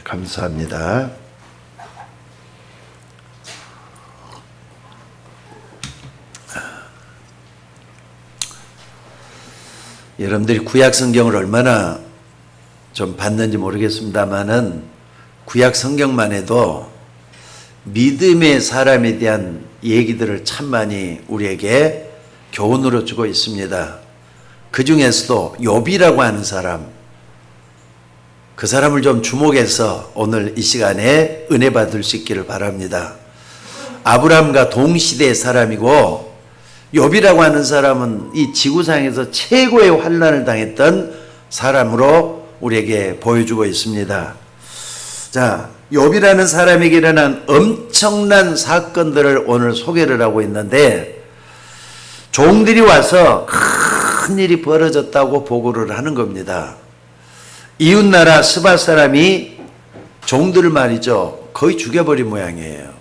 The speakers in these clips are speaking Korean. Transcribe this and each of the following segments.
감사합니다. 여러분들이 구약 성경을 얼마나 좀 봤는지 모르겠습니다만은 구약 성경만 해도 믿음의 사람에 대한 얘기들을 참 많이 우리에게 교훈으로 주고 있습니다. 그 중에서도 욥이라고 하는 사람, 그 사람을 좀 주목해서 오늘 이 시간에 은혜 받을 수 있기를 바랍니다. 아브라함과 동시대의 사람이고 욥이라고 하는 사람은 이 지구상에서 최고의 환난을 당했던 사람으로 우리에게 보여주고 있습니다. 자, 욥이라는 사람에게 일어난 엄청난 사건들을 오늘 소개를 하고 있는데 종들이 와서 큰 일이 벌어졌다고 보고를 하는 겁니다. 이웃나라 스바 사람이 종들을 말이죠, 거의 죽여버린 모양이에요.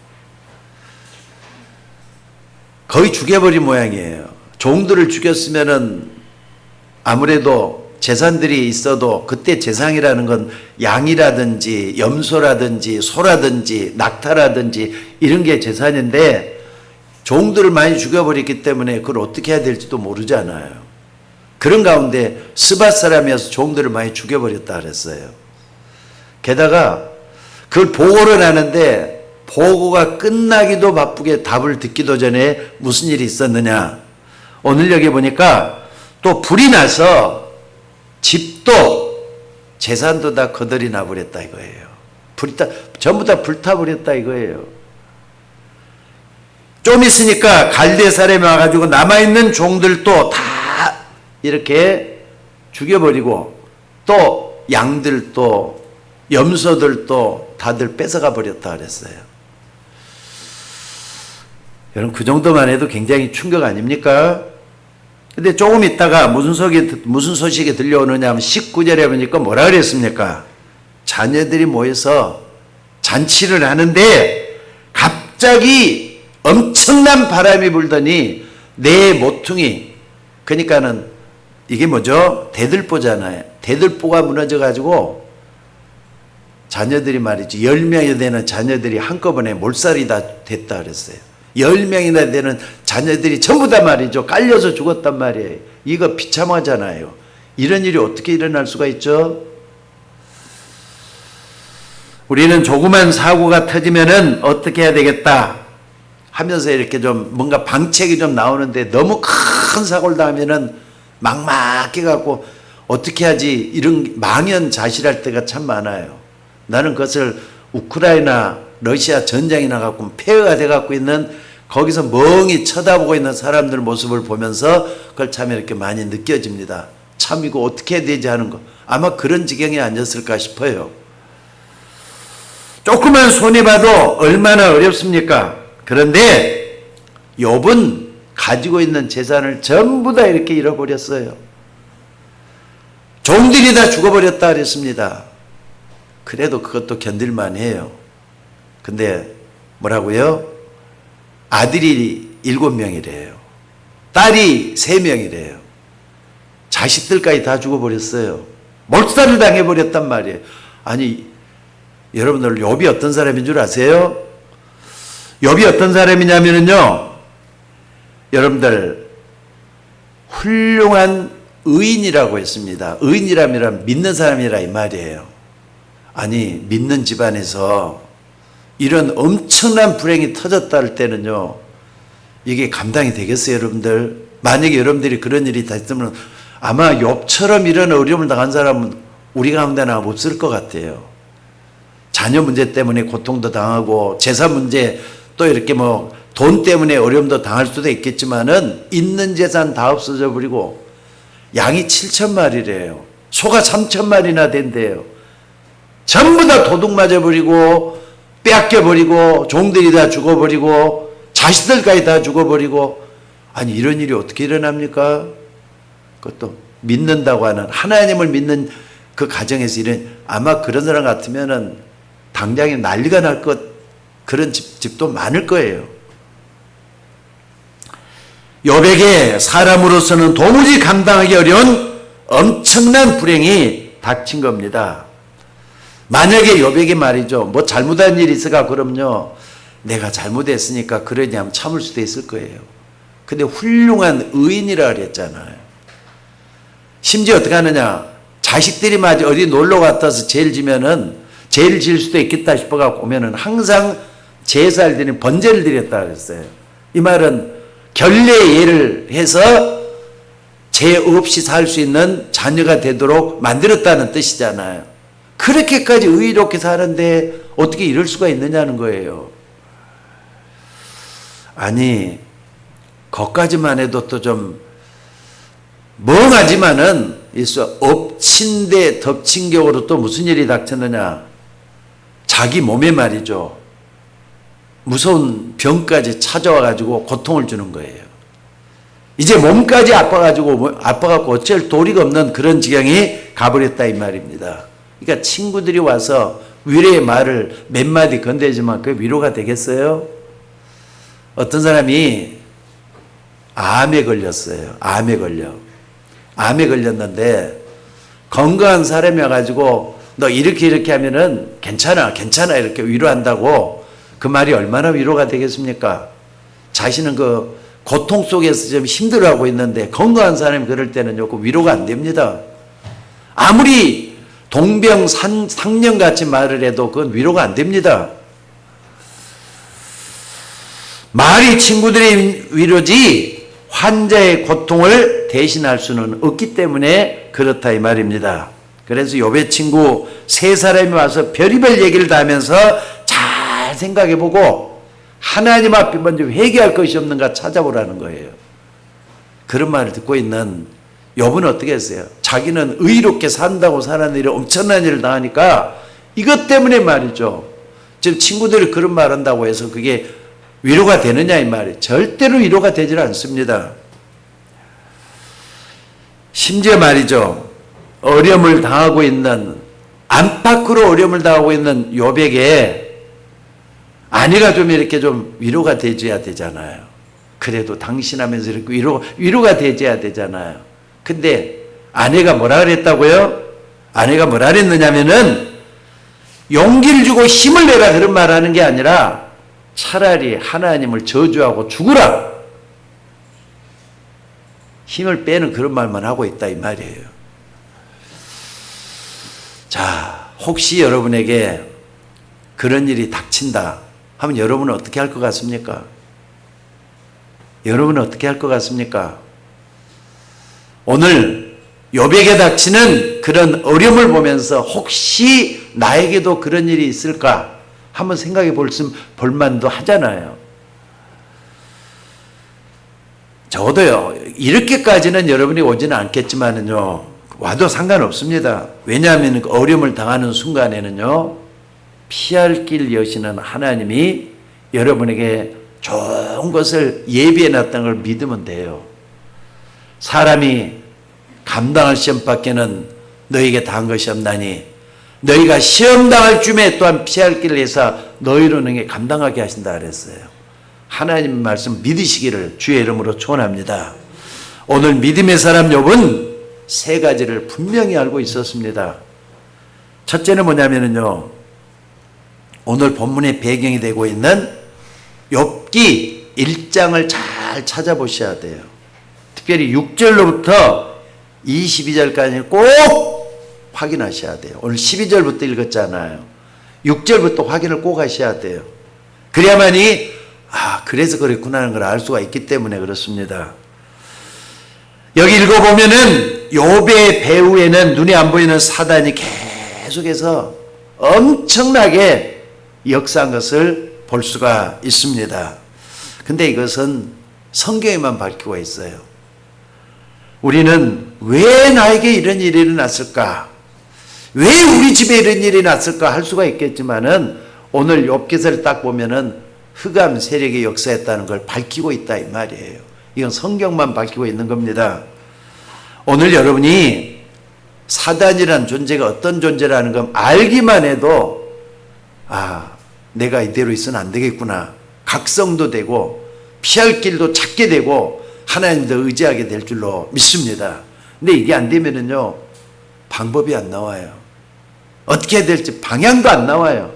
거의 죽여버린 모양이에요. 종들을 죽였으면은 아무래도 재산들이 있어도 그때 재상이라는 건 양이라든지 염소라든지 소라든지 낙타라든지 이런 게 재산인데 종들을 많이 죽여버렸기 때문에 그걸 어떻게 해야 될지도 모르잖아요. 그런 가운데 스밧 사람이어서 종들을 많이 죽여버렸다 그랬어요. 게다가 그걸 보고를 하는데 보고가 끝나기도 바쁘게 답을 듣기도 전에 무슨 일이 있었느냐. 오늘 여기 보니까 또 불이 나서 집도 재산도 다 거덜이 나버렸다 이거예요. 전부 다 불타버렸다 이거예요. 좀 있으니까 갈대 사람이 와가지고 남아있는 종들도 다 이렇게 죽여버리고 또 양들도 염소들도 다들 뺏어가 버렸다 그랬어요. 여러분 그 정도만 해도 굉장히 충격 아닙니까? 근데 조금 있다가 무슨 소식이 들려오느냐 하면 19절에 보니까 뭐라 그랬습니까? 자녀들이 모여서 잔치를 하는데 갑자기 엄청난 바람이 불더니 내 모퉁이, 그러니까는 이게 뭐죠? 대들보잖아요. 대들보가 무너져 가지고 자녀들이 말이죠, 10명이 되는 자녀들이 한꺼번에 몰살이 다 됐다 그랬어요. 10명이나 되는 자녀들이 전부 다 말이죠, 깔려서 죽었단 말이에요. 이거 비참하잖아요. 이런 일이 어떻게 일어날 수가 있죠? 우리는 조그만 사고가 터지면은 어떻게 해야 되겠다 하면서 이렇게 좀 뭔가 방책이 좀 나오는데 너무 큰 사고를 당하면은 막막해갖고 어떻게 하지 이런 망연자실할 때가 참 많아요. 나는 그것을 우크라이나 러시아 전쟁이 나갖고 폐허가 돼갖고 있는 거기서 멍이 쳐다보고 있는 사람들 모습을 보면서 그걸 참 이렇게 많이 느껴집니다. 참 이거 어떻게 해야 되지 하는 거. 아마 그런 지경에 앉았을까 싶어요. 조그만 손해 봐도 얼마나 어렵습니까? 그런데 욥은 가지고 있는 재산을 전부 다 이렇게 잃어버렸어요. 종들이 다 죽어버렸다 그랬습니다. 그래도 그것도 견딜만 해요. 근데 뭐라고요? 아들이 7명이래요. 딸이 3명이래요. 자식들까지 다 죽어버렸어요. 몰살을 당해버렸단 말이에요. 아니 여러분들 욥이 어떤 사람인 줄 아세요? 욥이 어떤 사람이냐면요, 여러분들 훌륭한 의인이라고 했습니다. 의인이라면 믿는 사람이라 이 말이에요. 아니 믿는 집안에서 이런 엄청난 불행이 터졌다 할 때는요, 이게 감당이 되겠어요 여러분들? 만약에 여러분들이 그런 일이 다 있으면 아마 욥처럼 이런 어려움을 당한 사람은 우리 가운데는 없을 것 같아요. 자녀 문제 때문에 고통도 당하고 재산 문제 또 이렇게 뭐 돈 때문에 어려움도 당할 수도 있겠지만은 있는 재산 다 없어져 버리고 양이 7,000마리래요. 소가 3,000마리나 된대요. 전부 다 도둑 맞아버리고 빼앗겨버리고 종들이 다 죽어버리고 자식들까지 다 죽어버리고, 아니 이런 일이 어떻게 일어납니까? 그것도 믿는다고 하는 하나님을 믿는 그 가정에서 이런, 아마 그런 사람 같으면은 당장에 난리가 날 것, 그런 집도 많을 거예요. 욥에게 사람으로서는 도무지 감당하기 어려운 엄청난 불행이 닥친 겁니다. 만약에 욥에게 말이죠, 뭐 잘못한 일이 있어가 그럼요, 내가 잘못했으니까 그러냐 하면 참을 수도 있을 거예요. 근데 훌륭한 의인이라 그랬잖아요. 심지어 어떻게 하느냐, 자식들이 마치 어디 놀러 갔다서 죄를 지면은 죄를 지을 수도 있겠다 싶어갖고 오면은 항상 제사를 드리는 번제를 드렸다 그랬어요. 이 말은 결례 예를 해서 죄 없이 살 수 있는 자녀가 되도록 만들었다는 뜻이잖아요. 그렇게까지 의롭게 사는데 어떻게 이럴 수가 있느냐는 거예요. 아니, 거기까지만 해도 또 좀 멍하지만은 있어. 엎친 데 덮친 격으로 또 무슨 일이 닥쳤느냐, 자기 몸에 말이죠, 무서운 병까지 찾아와 가지고 고통을 주는 거예요. 이제 몸까지 아파갖고 어쩔 도리가 없는 그런 지경이 가버렸다 이 말입니다. 그러니까 친구들이 와서 위로의 말을 몇 마디 건네지만 그게 위로가 되겠어요? 어떤 사람이 암에 걸렸어요. 암에 걸렸는데 건강한 사람이 와가지고 너 이렇게 하면은 괜찮아 이렇게 위로한다고, 그 말이 얼마나 위로가 되겠습니까? 자신은 그 고통 속에서 좀 힘들어하고 있는데 건강한 사람이 그럴 때는요, 그 위로가 안 됩니다. 아무리 동병상련같이 말을 해도 그건 위로가 안 됩니다. 말이 친구들의 위로지 환자의 고통을 대신할 수는 없기 때문에 그렇다 이 말입니다. 그래서 욥의 친구 세 사람이 와서 별의별 얘기를 다 하면서 잘 생각해보고 하나님 앞에 먼저 회개할 것이 없는가 찾아보라는 거예요. 그런 말을 듣고 있는 욥은 어떻게 했어요? 자기는 의롭게 산다고 사는 일에 엄청난 일을 당하니까 이것 때문에 말이죠, 지금 친구들이 그런 말 한다고 해서 그게 위로가 되느냐 이 말이에요. 절대로 위로가 되질 않습니다. 심지어 말이죠, 어려움을 당하고 있는, 안팎으로 어려움을 당하고 있는 욥에게 아내가 좀 이렇게 좀 위로가 되줘야 되잖아요. 그래도 당신 하면서 이렇게 위로가 되줘야 되잖아요. 근데 아내가 뭐라 그랬다고요? 아내가 뭐라 그랬느냐면은 용기를 주고 힘을 내라 그런 말 하는 게 아니라 차라리 하나님을 저주하고 죽으라, 힘을 빼는 그런 말만 하고 있다 이 말이에요. 자, 혹시 여러분에게 그런 일이 닥친다 하면 여러분은 어떻게 할 것 같습니까? 여러분은 어떻게 할 것 같습니까? 오늘 욥에게 닥치는 그런 어려움을 보면서 혹시 나에게도 그런 일이 있을까 한번 생각해 볼 만도 하잖아요. 적어도요, 이렇게까지는 여러분이 오지는 않겠지만은요, 와도 상관없습니다. 왜냐하면 그 어려움을 당하는 순간에는요, 피할 길 여시는 하나님이 여러분에게 좋은 것을 예비해 놨다는 걸 믿으면 돼요. 사람이 감당할 시험밖에는 너희에게 당한 것이 없나니 너희가 시험 당할 쯤에 또한 피할 길을 해서 너희로 능히 감당하게 하신다 그랬어요. 하나님 말씀 믿으시기를 주의 이름으로 축원합니다. 오늘 믿음의 사람 욥은 세 가지를 분명히 알고 있었습니다. 첫째는 뭐냐면요, 오늘 본문의 배경이 되고 있는 욥기 1장을 잘 찾아보셔야 돼요. 특별히 6절로부터 22절까지 꼭 확인하셔야 돼요. 오늘 12절부터 읽었잖아요. 6절부터 확인을 꼭 하셔야 돼요. 그래야만이 그래서 그랬구나 하는 걸 알 수가 있기 때문에 그렇습니다. 여기 읽어보면은 욥의 배후에는 눈에 안 보이는 사단이 계속해서 엄청나게 역사한 것을 볼 수가 있습니다. 근데 이것은 성경에만 밝히고 있어요. 우리는 왜 나에게 이런 일이 일어났을까? 왜 우리 집에 이런 일이 났을까? 할 수가 있겠지만은 오늘 욥기서를 딱 보면은 흑암 세력의 역사였다는 걸 밝히고 있다 이 말이에요. 이건 성경만 밝히고 있는 겁니다. 오늘 여러분이 사단이라는 존재가 어떤 존재라는 걸 알기만 해도 내가 이대로 있어는 안 되겠구나. 각성도 되고 피할 길도 찾게 되고 하나님도 의지하게 될 줄로 믿습니다. 근데 이게 안 되면은요, 방법이 안 나와요. 어떻게 해야 될지 방향도 안 나와요.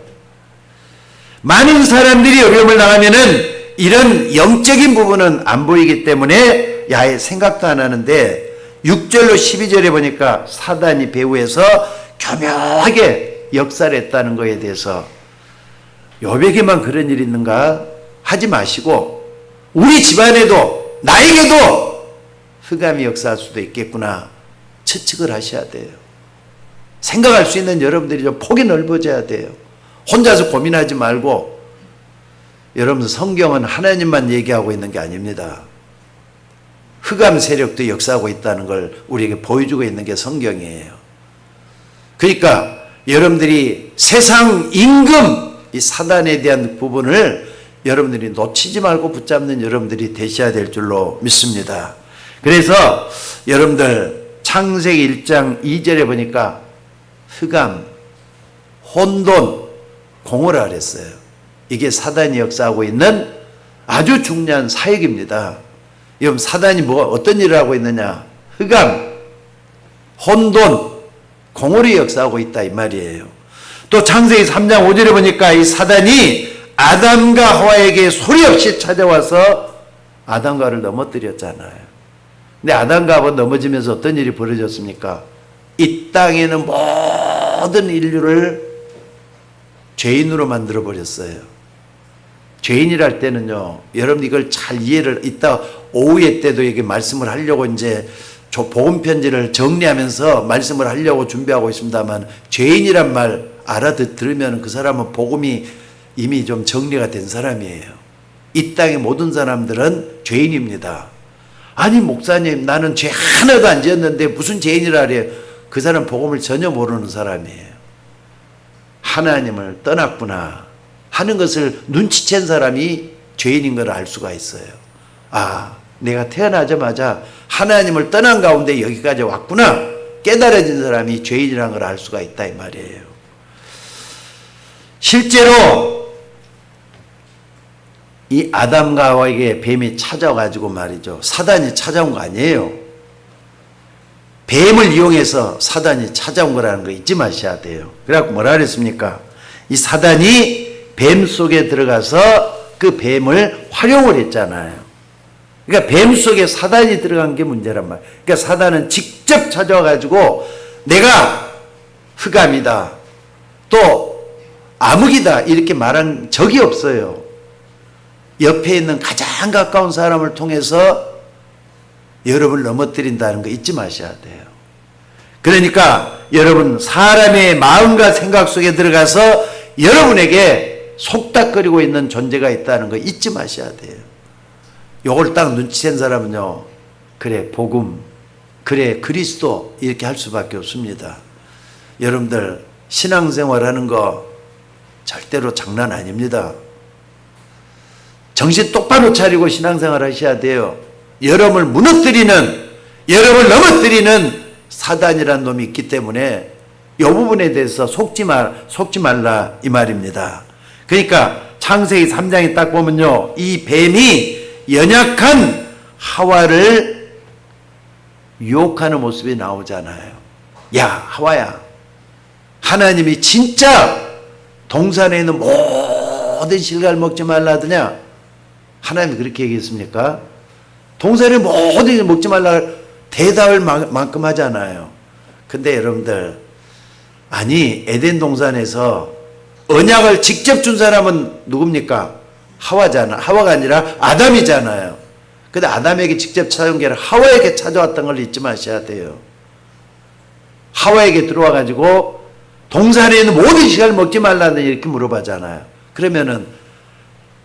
많은 사람들이 어려움을 당하면은 이런 영적인 부분은 안 보이기 때문에 야의 생각도 안 하는데 6절로 12절에 보니까 사단이 배후에서 교묘하게 역사를 했다는 것에 대해서 욥에게만 그런 일이 있는가 하지 마시고 우리 집안에도 나에게도 흑암이 역사할 수도 있겠구나 추측을 하셔야 돼요. 생각할 수 있는 여러분들이 좀 폭이 넓어져야 돼요. 혼자서 고민하지 말고. 여러분 성경은 하나님만 얘기하고 있는 게 아닙니다. 흑암 세력도 역사하고 있다는 걸 우리에게 보여주고 있는 게 성경이에요. 그러니까 여러분들이 세상 임금 이 사단에 대한 부분을 여러분들이 놓치지 말고 붙잡는 여러분들이 되셔야 될 줄로 믿습니다. 그래서 여러분들 창세기 1장 2절에 보니까 흑암, 혼돈, 공허라 그랬어요. 이게 사단이 역사하고 있는 아주 중요한 사역입니다. 여러분 사단이 어떤 일을 하고 있느냐? 흑암, 혼돈, 공허를 역사하고 있다 이 말이에요. 또 창세기 3장 5절에 보니까 이 사단이 아담과 하와에게 소리 없이 찾아와서 아담과 하와를 넘어뜨렸잖아요. 근데 아담과 하와 넘어지면서 어떤 일이 벌어졌습니까? 이 땅에는 모든 인류를 죄인으로 만들어 버렸어요. 죄인이랄 때는요, 여러분 이걸 잘 이해를 이따 오후에 때도 이게 말씀을 하려고 이제 복음 편지를 정리하면서 말씀을 하려고 준비하고 있습니다만 죄인이란 말 알아들으면 그 사람은 복음이 이미 좀 정리가 된 사람이에요. 이 땅의 모든 사람들은 죄인입니다. 아니 목사님 나는 죄 하나도 안 지었는데 무슨 죄인이라 그래요. 그 사람 복음을 전혀 모르는 사람이에요. 하나님을 떠났구나 하는 것을 눈치챈 사람이 죄인인 걸 알 수가 있어요. 아, 내가 태어나자마자 하나님을 떠난 가운데 여기까지 왔구나 깨달아진 사람이 죄인이라는 걸 알 수가 있다 이 말이에요. 실제로 이 아담과 하와에게 뱀이 찾아가지고 말이죠. 사단이 찾아온 거 아니에요. 뱀을 이용해서 사단이 찾아온 거라는 거 잊지 마셔야 돼요. 그래갖고 뭐라 그랬습니까? 이 사단이 뱀 속에 들어가서 그 뱀을 활용을 했잖아요. 그러니까 뱀 속에 사단이 들어간 게 문제란 말이에요. 그러니까 사단은 직접 찾아와가지고 내가 흑암이다. 또 암흑이다. 이렇게 말한 적이 없어요. 옆에 있는 가장 가까운 사람을 통해서 여러분을 넘어뜨린다는 거 잊지 마셔야 돼요. 그러니까 여러분 사람의 마음과 생각 속에 들어가서 여러분에게 속닥거리고 있는 존재가 있다는 거 잊지 마셔야 돼요. 요걸 딱 눈치챈 사람은요, 그래 복음, 그래 그리스도 이렇게 할 수밖에 없습니다. 여러분들 신앙생활 하는 거 절대로 장난 아닙니다. 정신 똑바로 차리고 신앙생활 하셔야 돼요. 여러분을 무너뜨리는, 여러분을 넘어뜨리는 사단이라는 놈이 있기 때문에 이 부분에 대해서 속지 말라 이 말입니다. 그러니까 창세기 3장에 딱 보면요, 이 뱀이 연약한 하와를 유혹하는 모습이 나오잖아요. 야 하와야, 하나님이 진짜 동산에 있는 모든 실과를 먹지 말라 하더냐? 하나님이 그렇게 얘기했습니까? 동산에 모든 걸 먹지 말라 대답을 만큼 하잖아요. 근데 여러분들, 아니 에덴 동산에서 언약을 직접 준 사람은 누굽니까? 하와가 아니라 아담이잖아요. 근데 아담에게 직접 찾아온 게 아니라 하와에게 찾아왔던 걸 잊지 마셔야 돼요. 하와에게 들어와 가지고 동산에 있는 모든 식을 먹지 말라는 이렇게 물어봐잖아요. 그러면은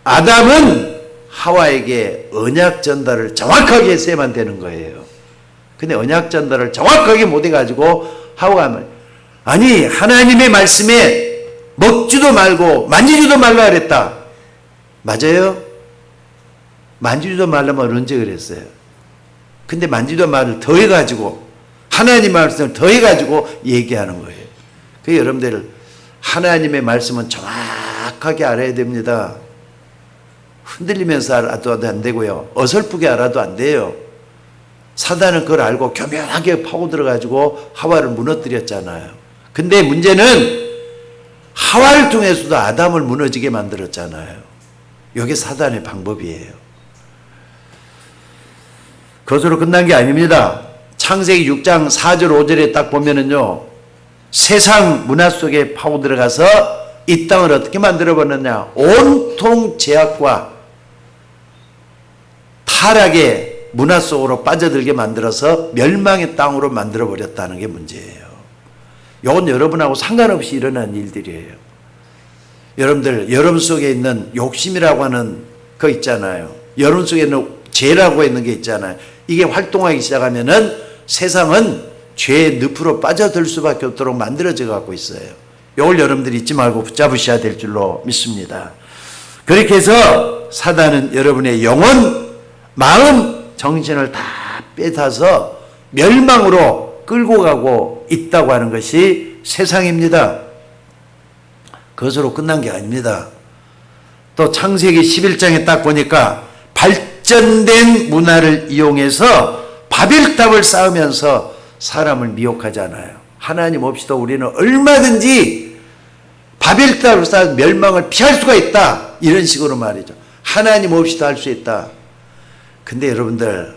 아담은 하와에게 언약 전달을 정확하게 했어야만 되는 거예요. 근데 언약 전달을 정확하게 못 해가지고 하와가 하면, 아니 하나님의 말씀에 먹지도 말고 만지지도 말라 그랬다. 맞아요? 만지지도 말라면 언제 그랬어요? 근데 만지지도 말을 더해가지고 하나님 말씀을 더해가지고 얘기하는 거예요. 그 여러분들 하나님의 말씀은 정확하게 알아야 됩니다. 흔들리면서 알아도 안 되고요. 어설프게 알아도 안 돼요. 사단은 그걸 알고 교묘하게 파고 들어가지고 하와를 무너뜨렸잖아요. 근데 문제는 하와를 통해서도 아담을 무너지게 만들었잖아요. 이게 사단의 방법이에요. 그것으로 끝난 게 아닙니다. 창세기 6장 4절 5절에 딱 보면은요, 세상 문화 속에 파고 들어가서 이 땅을 어떻게 만들어 버렸냐. 온통 죄악과 타락의 문화 속으로 빠져들게 만들어서 멸망의 땅으로 만들어 버렸다는 게 문제예요. 이건 여러분하고 상관없이 일어난 일들이에요. 여러분들 여러분 속에 있는 욕심이라고 하는 거 있잖아요. 여러분 속에 있는 죄라고 있는 게 있잖아요. 이게 활동하기 시작하면은 세상은 죄의 늪으로 빠져들 수밖에 없도록 만들어져 갖고 있어요. 이걸 여러분들이 잊지 말고 붙잡으셔야 될 줄로 믿습니다. 그렇게 해서 사단은 여러분의 영혼, 마음, 정신을 다 뺏어서 멸망으로 끌고 가고 있다고 하는 것이 세상입니다. 그것으로 끝난 게 아닙니다. 또 창세기 11장에 딱 보니까 발전된 문화를 이용해서 바벨탑을 쌓으면서 사람을 미혹하잖아요. 하나님 없이도 우리는 얼마든지 바벨탑을 쌓아 멸망을 피할 수가 있다. 이런 식으로 말이죠. 하나님 없이도 할 수 있다. 근데 여러분들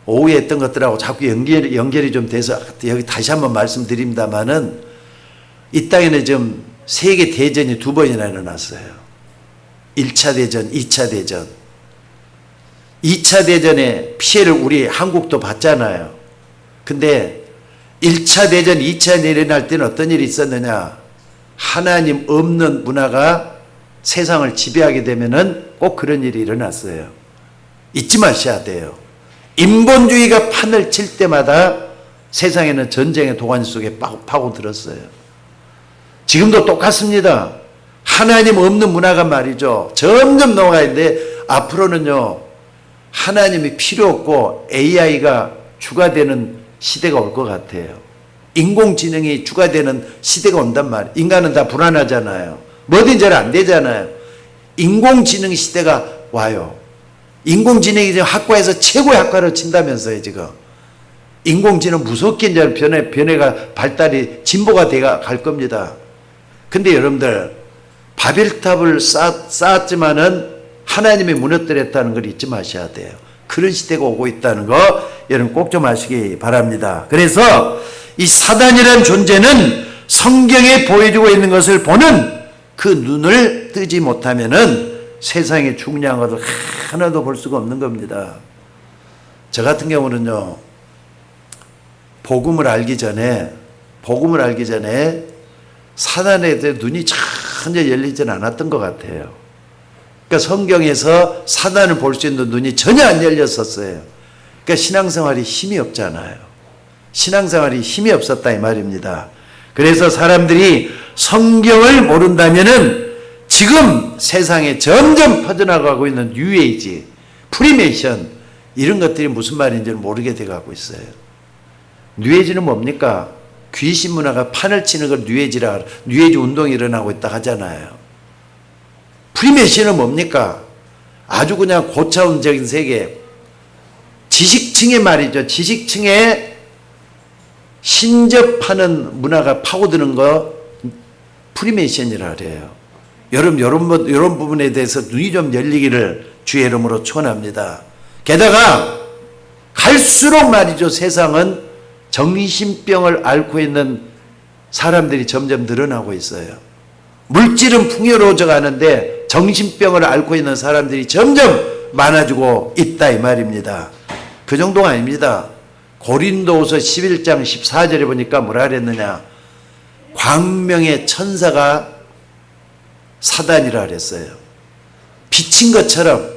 오후에 했던 것들하고 자꾸 연결이 좀 돼서 여기 다시 한번 말씀드립니다마는 이 땅에는 지금 세계 대전이 2번이나 일어났어요. 1차 대전, 2차 대전. 2차 대전의 피해를 우리 한국도 봤잖아요. 근데 1차 대전, 2차 대전이 일어날 때는 어떤 일이 있었느냐. 하나님 없는 문화가 세상을 지배하게 되면은 꼭 그런 일이 일어났어요. 잊지 마셔야 돼요. 인본주의가 판을 칠 때마다 세상에는 전쟁의 도가니 속에 파고들었어요. 지금도 똑같습니다. 하나님 없는 문화가 말이죠. 점점 넘어가는데 앞으로는요. 하나님이 필요 없고 AI가 주가 되는 시대가 올 것 같아요. 인공지능이 주가 되는 시대가 온단 말이에요. 인간은 다 불안하잖아요. 뭐든 잘 안 되잖아요. 인공지능 시대가 와요. 인공지능이 지금 학과에서 최고의 학과로 친다면서요, 지금. 인공지능 무섭게 이제 변해가 발달이 진보가 돼가 갈 겁니다. 근데 여러분들, 바벨탑을 쌓았지만은 하나님이 무너뜨렸다는 걸 잊지 마셔야 돼요. 그런 시대가 오고 있다는 거 여러분 꼭 좀 아시기 바랍니다. 그래서 이 사단이라는 존재는 성경에 보여주고 있는 것을 보는 그 눈을 뜨지 못하면은 세상의 중요한 것을 하나도 볼 수가 없는 겁니다. 저 같은 경우는요, 복음을 알기 전에 사단에 대해 눈이 전혀 열리지는 않았던 것 같아요. 그러니까 성경에서 사단을 볼 수 있는 눈이 전혀 안 열렸었어요. 그러니까 신앙생활이 힘이 없잖아요. 신앙생활이 힘이 없었다 이 말입니다. 그래서 사람들이 성경을 모른다면은 지금 세상에 점점 퍼져나가고 있는 뉴에이지, 프리메이션 이런 것들이 무슨 말인지를 모르게 돼가고 있어요. 뉴에이지는 뭡니까? 귀신 문화가 판을 치는 걸 뉴에이지 운동이 일어나고 있다 하잖아요. 프리메이션은 뭡니까? 아주 그냥 고차원적인 세계, 지식층의 말이죠. 지식층에 신접하는 문화가 파고드는 거 프리메이션이라 그래요. 여러분 이런 부분에 대해서 눈이 좀 열리기를 주의 이름으로 축원합니다. 게다가 갈수록 말이죠. 세상은 정신병을 앓고 있는 사람들이 점점 늘어나고 있어요. 물질은 풍요로워져 가는데 정신병을 앓고 있는 사람들이 점점 많아지고 있다 이 말입니다. 그 정도가 아닙니다. 고린도후서 11장 14절에 보니까 뭐라 그랬느냐. 광명의 천사가 사단이라 그랬어요. 비친 것처럼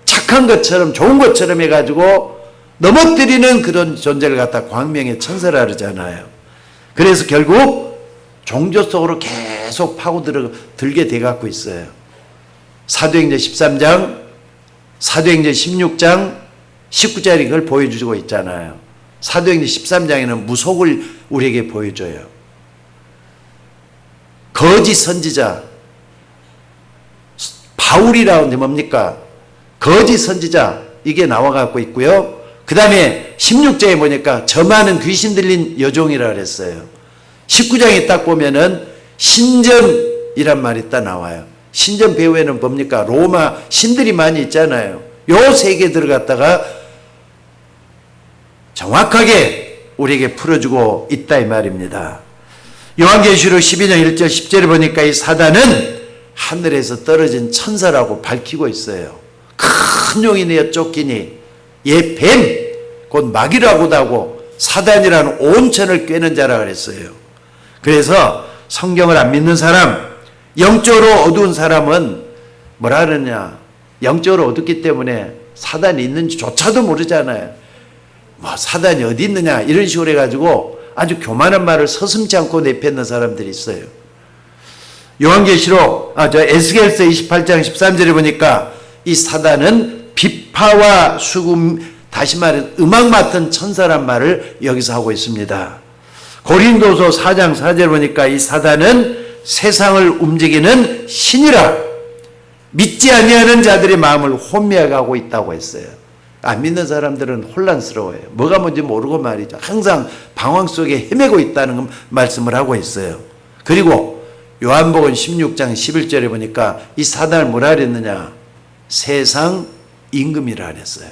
착한 것처럼 좋은 것처럼 해가지고 넘어뜨리는 그런 존재를 갖다 광명의 천사라 그러잖아요. 그래서 결국 종교 속으로 계속 파고들게 돼갖고 있어요. 사도행전 13장, 사도행전 16장, 19절이 그걸 보여주고 있잖아요. 사도행전 13장에는 무속을 우리에게 보여줘요. 거짓 선지자, 바울이라는 게 뭡니까? 거짓 선지자, 이게 나와갖고 있고요. 그 다음에 16절에 보니까 저 많은 귀신 들린 여종이라 그랬어요. 19장에 딱 보면은 신전이란 말이 딱 나와요. 신전 배후에는 뭡니까? 로마 신들이 많이 있잖아요. 요 세 개 들어갔다가 정확하게 우리에게 풀어주고 있다 이 말입니다. 요한계시록 12장 1절 10절에 보니까 이 사단은 하늘에서 떨어진 천사라고 밝히고 있어요. 큰 용이 내어 쫓기니 얘 뱀, 곧 마귀라고도 하고 사단이라는 온천을 꿰는 자라 그랬어요. 그래서 성경을 안 믿는 사람, 영적으로 어두운 사람은 뭐라 그러냐, 영적으로 어둡기 때문에 사단이 있는지조차도 모르잖아요. 뭐 사단이 어디 있느냐 이런 식으로 해가지고 아주 교만한 말을 서슴지 않고 내뱉는 사람들이 있어요. 요한계시록 에스겔서 28장 13절에 보니까 이 사단은 비파와 수금, 다시 말해 음악 맡은 천사란 말을 여기서 하고 있습니다. 고린도서 4장 4절에 보니까 이 사단은 세상을 움직이는 신이라 믿지 아니하는 자들의 마음을 혼미하게 있다고 했어요. 안 믿는 사람들은 혼란스러워요. 뭐가 뭔지 모르고 말이죠. 항상 방황 속에 헤매고 있다는 말씀을 하고 있어요. 그리고 요한복음 16장 11절에 보니까 이 사단을 뭐라 그랬느냐, 세상 임금이라 그랬어요.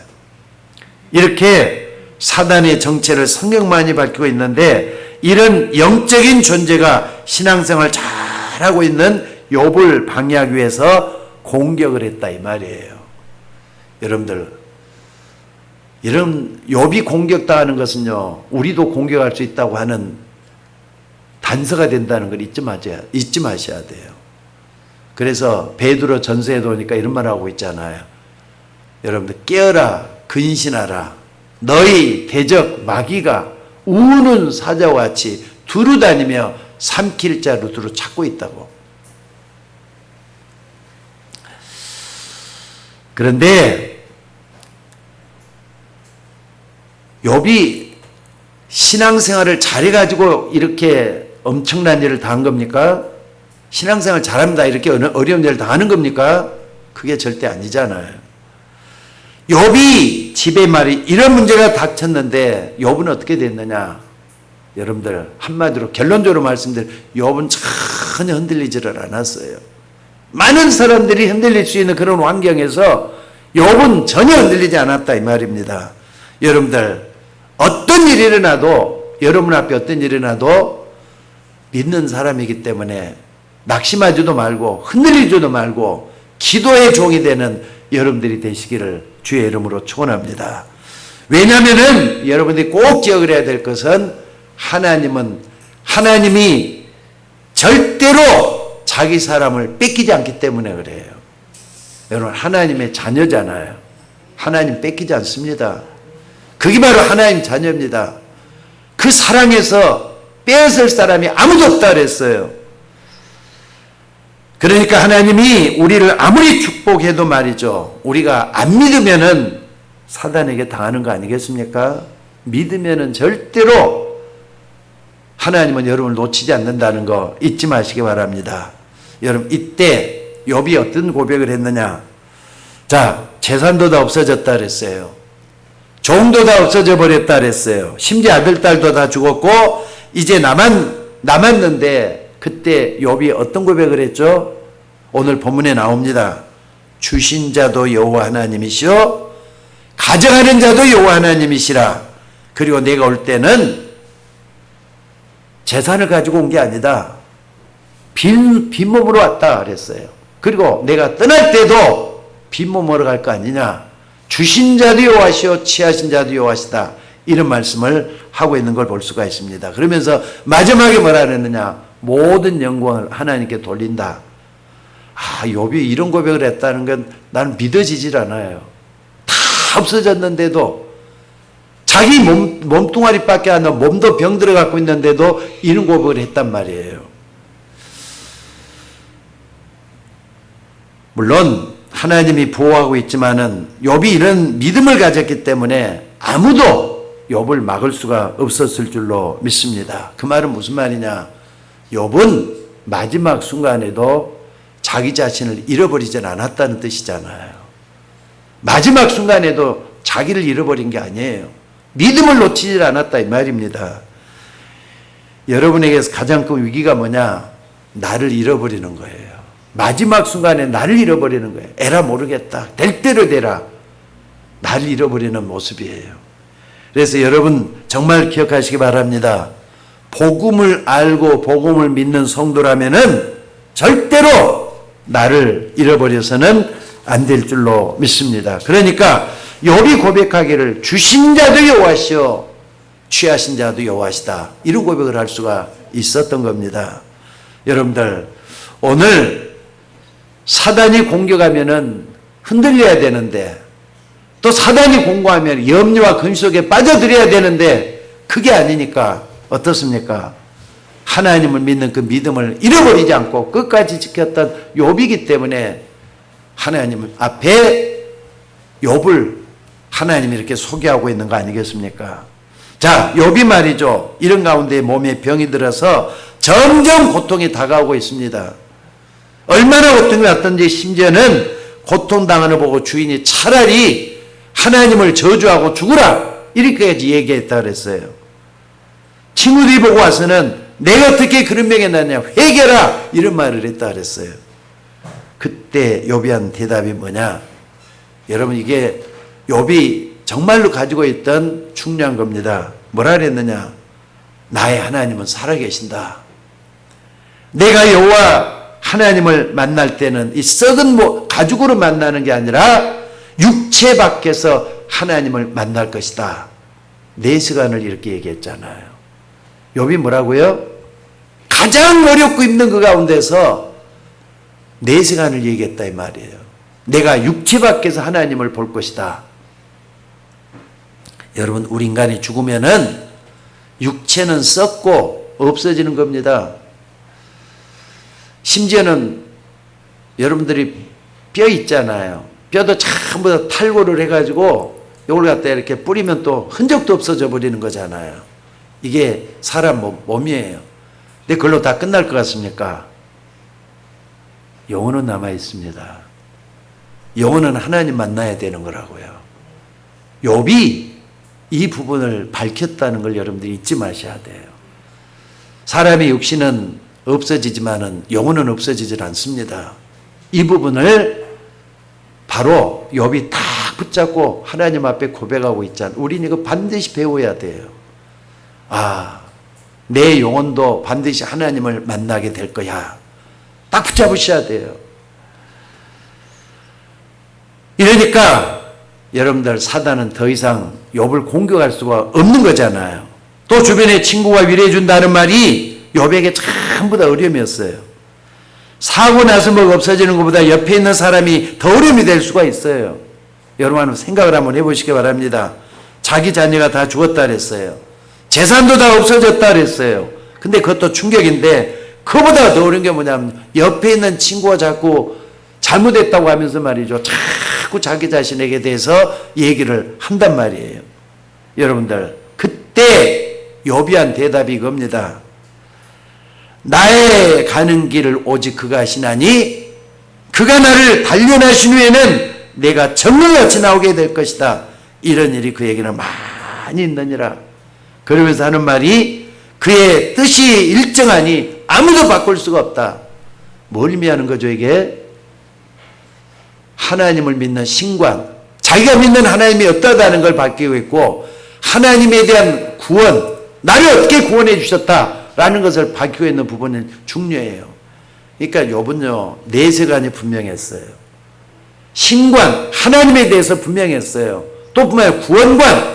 이렇게 사단의 정체를 성경만이 밝히고 있는데, 이런 영적인 존재가 신앙생활 잘하고 있는 욥을 방해하기 위해서 공격을 했다 이 말이에요. 여러분들, 이런 욥이 공격당하는 것은요, 우리도 공격할 수 있다고 하는 단서가 된다는 걸 잊지 마셔야 돼요. 그래서 베드로 전서에도 오니까 이런 말 하고 있잖아요. 여러분들, 깨어라, 근신하라. 너희 대적 마귀가 우는 사자와 같이 두루다니며 삼킬 자로 두루 찾고 있다고. 그런데 욥이 신앙생활을 잘해가지고 이렇게 엄청난 일을 당한 겁니까? 신앙생활 잘합니다 이렇게 어려운 일을 당하는 겁니까? 그게 절대 아니잖아요. 욥이 집에 말이 이런 문제가 닥쳤는데 욥은 어떻게 됐느냐? 여러분들, 한마디로 결론적으로 말씀드리면 욥은 전혀 흔들리지를 않았어요. 많은 사람들이 흔들릴 수 있는 그런 환경에서 욥은 전혀 흔들리지 않았다 이 말입니다. 여러분들, 어떤 일이 일어나도, 여러분 앞에 어떤 일이 일어나도 믿는 사람이기 때문에 낙심하지도 말고 흔들리지도 말고 기도의 종이 되는 여러분들이 되시기를 주의 이름으로 축원합니다. 왜냐하면은 여러분들이 꼭 기억을 해야 될 것은, 하나님이 절대로 자기 사람을 뺏기지 않기 때문에 그래요. 여러분, 하나님의 자녀잖아요. 하나님 뺏기지 않습니다. 그게 바로 하나님 자녀입니다. 그 사랑에서 빼앗을 사람이 아무도 없다 그랬어요. 그러니까 하나님이 우리를 아무리 축복해도 말이죠, 우리가 안 믿으면은 사단에게 당하는 거 아니겠습니까? 믿으면은 절대로 하나님은 여러분을 놓치지 않는다는 거 잊지 마시기 바랍니다. 여러분, 이때 욥이 어떤 고백을 했느냐? 자, 재산도 다 없어졌다 그랬어요. 종도 다 없어져 버렸다 그랬어요. 심지어 아들, 딸도 다 죽었고 이제 남았는데, 그때 욥이 어떤 고백을 했죠? 오늘 본문에 나옵니다. 주신 자도 여호와 하나님이시오, 가져가는 자도 여호와 하나님이시라. 그리고 내가 올 때는 재산을 가지고 온 게 아니다, 빈몸으로 왔다 그랬어요. 그리고 내가 떠날 때도 빈몸으로 갈 거 아니냐. 주신 자도 여호와시오, 취하신 자도 여호와시다. 이런 말씀을 하고 있는 걸 볼 수가 있습니다. 그러면서 마지막에 뭐라 그랬느냐? 모든 영광을 하나님께 돌린다. 욥이 이런 고백을 했다는 건 나는 믿어지질 않아요. 다 없어졌는데도, 자기 몸뚱아리밖에 안 나고 몸도 병들어 갖고 있는데도 이런 고백을 했단 말이에요. 물론 하나님이 보호하고 있지만은 욥이 이런 믿음을 가졌기 때문에 아무도 욥을 막을 수가 없었을 줄로 믿습니다. 그 말은 무슨 말이냐? 욥은 마지막 순간에도 자기 자신을 잃어버리진 않았다는 뜻이잖아요. 마지막 순간에도 자기를 잃어버린 게 아니에요. 믿음을 놓치질 않았다 이 말입니다. 여러분에게서 가장 큰 위기가 뭐냐? 나를 잃어버리는 거예요. 마지막 순간에 나를 잃어버리는 거예요. 에라 모르겠다. 될 대로 되라. 나를 잃어버리는 모습이에요. 그래서 여러분 정말 기억하시기 바랍니다. 복음을 알고 복음을 믿는 성도라면은 절대로 나를 잃어버려서는 안 될 줄로 믿습니다. 그러니까 욥이 고백하기를 주신 자도 여호와시오 취하신 자도 여호와시다. 이런 고백을 할 수가 있었던 겁니다. 여러분들 오늘 사단이 공격하면은 흔들려야 되는데 또 사단이 공격하면 염려와 근심 속에 빠져들어야 되는데 그게 아니니까 어떻습니까? 하나님을 믿는 그 믿음을 잃어버리지 않고 끝까지 지켰던 욥이기 때문에 하나님 앞에 욥을 하나님이 이렇게 소개하고 있는 거 아니겠습니까? 자, 욥이 말이죠. 이런 가운데 몸에 병이 들어서 점점 고통이 다가오고 있습니다. 얼마나 고통이 왔던지 심지어는 고통당하는 보고 주인이 차라리 하나님을 저주하고 죽으라 이렇게까지 얘기했다 그랬어요. 친구들이 보고 와서는 내가 어떻게 그런 병에 났냐 회개라 이런 말을 했다 그랬어요. 그때 욥이 한 대답이 뭐냐? 여러분 이게 욥이 정말로 가지고 있던 중요한 겁니다. 뭐라 그랬느냐? 나의 하나님은 살아계신다. 내가 여호와 하나님을 만날 때는 이 썩은 가죽으로 만나는 게 아니라 육체 밖에서 하나님을 만날 것이다. 내 시간을 이렇게 얘기했잖아요. 욥이 뭐라고요? 가장 어렵고 힘든 그 가운데서 내 시간을 얘기했다 이 말이에요. 내가 육체 밖에서 하나님을 볼 것이다. 여러분 우리 인간이 죽으면은 육체는 썩고 없어지는 겁니다. 심지어는 여러분들이 뼈 있잖아요. 뼈도 전부 다 탈골을 해가지고 이걸 갖다 이렇게 뿌리면 또 흔적도 없어져 버리는 거잖아요. 이게 사람 몸이에요. 근데 그걸로 다 끝날 것 같습니까? 영혼은 남아 있습니다. 영혼은 하나님 만나야 되는 거라고요. 욥이 이 부분을 밝혔다는 걸 여러분들이 잊지 마셔야 돼요. 사람의 육신은 없어지지만은 영혼은 없어지질 않습니다. 이 부분을 바로 욥이 딱 붙잡고 하나님 앞에 고백하고 있잖아요. 우리는 이거 반드시 배워야 돼요. 아, 내 영혼도 반드시 하나님을 만나게 될 거야. 딱 붙잡으셔야 돼요. 이러니까 여러분들 사단은 더 이상 욥을 공격할 수가 없는 거잖아요. 또 주변에 친구가 위로해준다는 말이 욥에게 전부 다 어려움이었어요. 사고 나서 뭐가 없어지는 것보다 옆에 있는 사람이 더 어려움이 될 수가 있어요. 여러분 생각을 한번 해보시기 바랍니다. 자기 자녀가 다 죽었다 그랬어요. 재산도 다 없어졌다 그랬어요. 근데 그것도 충격인데 그보다 더 어려운 게 뭐냐면 옆에 있는 친구가 자꾸 잘못했다고 하면서 말이죠. 자꾸 자기 자신에게 대해서 얘기를 한단 말이에요. 여러분들 그때 욥이 한 대답이 이겁니다. 나의 가는 길을 오직 그가 하시나니 그가 나를 단련하신 후에는 내가 정글같이 나오게 될 것이다. 이런 일이 그에게는 많이 있느니라. 그러면서 하는 말이 그의 뜻이 일정하니 아무도 바꿀 수가 없다. 뭘 의미하는 거죠 이게? 하나님을 믿는 신관, 자기가 믿는 하나님이 어떠하다는 걸 밝히고 있고 하나님에 대한 구원, 나를 어떻게 구원해 주셨다라는 것을 밝히고 있는 부분은 중요해요. 그러니까 욥은요 내세관이 분명했어요. 신관, 하나님에 대해서 분명했어요. 또 뿐만 아니라 구원관,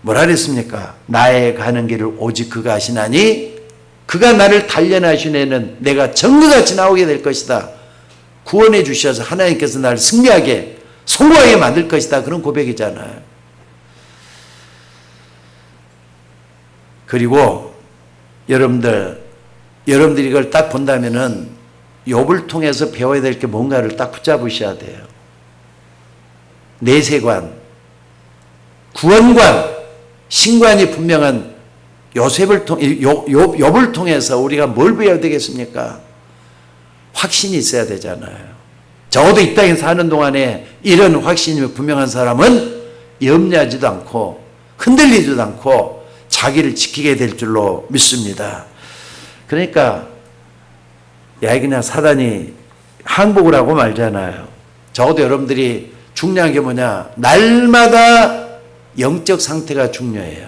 뭐라 그랬습니까? 나의 가는 길을 오직 그가 하시나니 그가 나를 단련하신 애는 내가 정글같이 나오게 될 것이다. 구원해 주셔서 하나님께서 나를 승리하게 성공하게 만들 것이다. 그런 고백이잖아요. 그리고 여러분들이 이걸 딱 본다면은 욥을 통해서 배워야 될 게 뭔가를 딱 붙잡으셔야 돼요. 내세관, 구원관, 신관이 분명한 욥을 통해서 우리가 뭘 배워야 되겠습니까? 확신이 있어야 되잖아요. 적어도 이 땅에 사는 동안에 이런 확신이 분명한 사람은 염려하지도 않고 흔들리지도 않고 자기를 지키게 될 줄로 믿습니다. 그러니까 야 그냥 사단이 항복을 하고 말잖아요. 적어도 여러분들이 중요한 게 뭐냐, 날마다 영적 상태가 중요해요.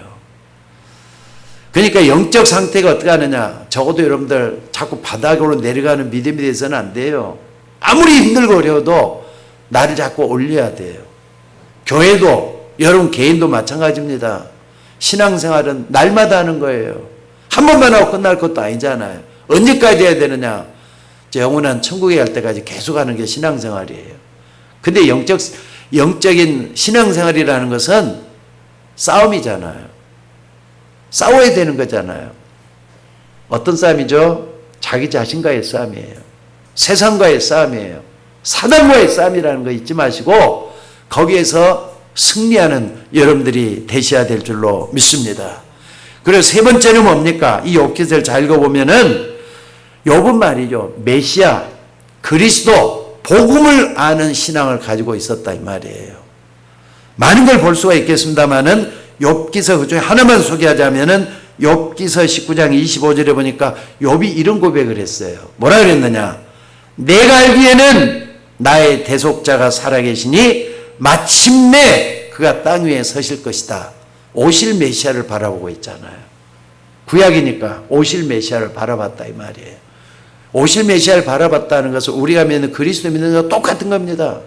그러니까 영적 상태가 어떻게 하느냐, 적어도 여러분들 자꾸 바닥으로 내려가는 믿음이 돼서는 안 돼요. 아무리 힘들고 어려워도 나를 자꾸 올려야 돼요. 교회도 여러분 개인도 마찬가지입니다. 신앙생활은 날마다 하는 거예요. 한 번만 하고 끝날 것도 아니잖아요. 언제까지 해야 되느냐, 영원한 천국에 갈 때까지 계속 하는 게 신앙생활이에요. 근데 영적인 신앙생활이라는 것은 싸움이잖아요. 싸워야 되는 거잖아요. 어떤 싸움이죠? 자기 자신과의 싸움이에요. 세상과의 싸움이에요. 사단과의 싸움이라는 거 잊지 마시고 거기에서 승리하는 여러분들이 되셔야 될 줄로 믿습니다. 그래서 세 번째는 뭡니까? 이 욥기서를 잘 읽어보면은 욥은 말이죠, 메시아, 그리스도, 복음을 아는 신앙을 가지고 있었다 이 말이에요. 많은 걸 볼 수가 있겠습니다만은 욥기서 그중에 하나만 소개하자면은 욥기서 19장 25절에 보니까 욥이 이런 고백을 했어요. 뭐라 그랬느냐? 내가 알기에는 나의 대속자가 살아계시니 마침내 그가 땅 위에 서실 것이다. 오실 메시아를 바라보고 있잖아요. 구약이니까 오실 메시아를 바라봤다 이 말이에요. 오실 메시아를 바라봤다는 것은 우리가 믿는 그리스도 믿는 것과 똑같은 겁니다.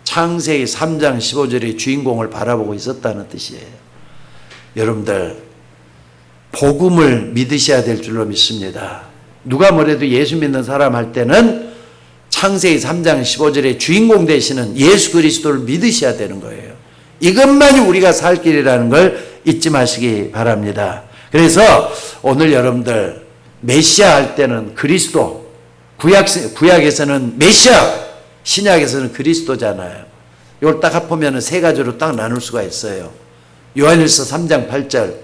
창세기 3장 15절의 주인공을 바라보고 있었다는 뜻이에요. 여러분들 복음을 믿으셔야 될 줄로 믿습니다. 누가 뭐래도 예수 믿는 사람 할 때는 창세기 3장 15절의 주인공 되시는 예수 그리스도를 믿으셔야 되는 거예요. 이것만이 우리가 살 길이라는 걸 잊지 마시기 바랍니다. 그래서 오늘 여러분들 메시아 할 때는 그리스도, 구약에서는 메시아, 신약에서는 그리스도잖아요. 이걸 딱 합하면 세 가지로 딱 나눌 수가 있어요. 요한일서 3장 8절,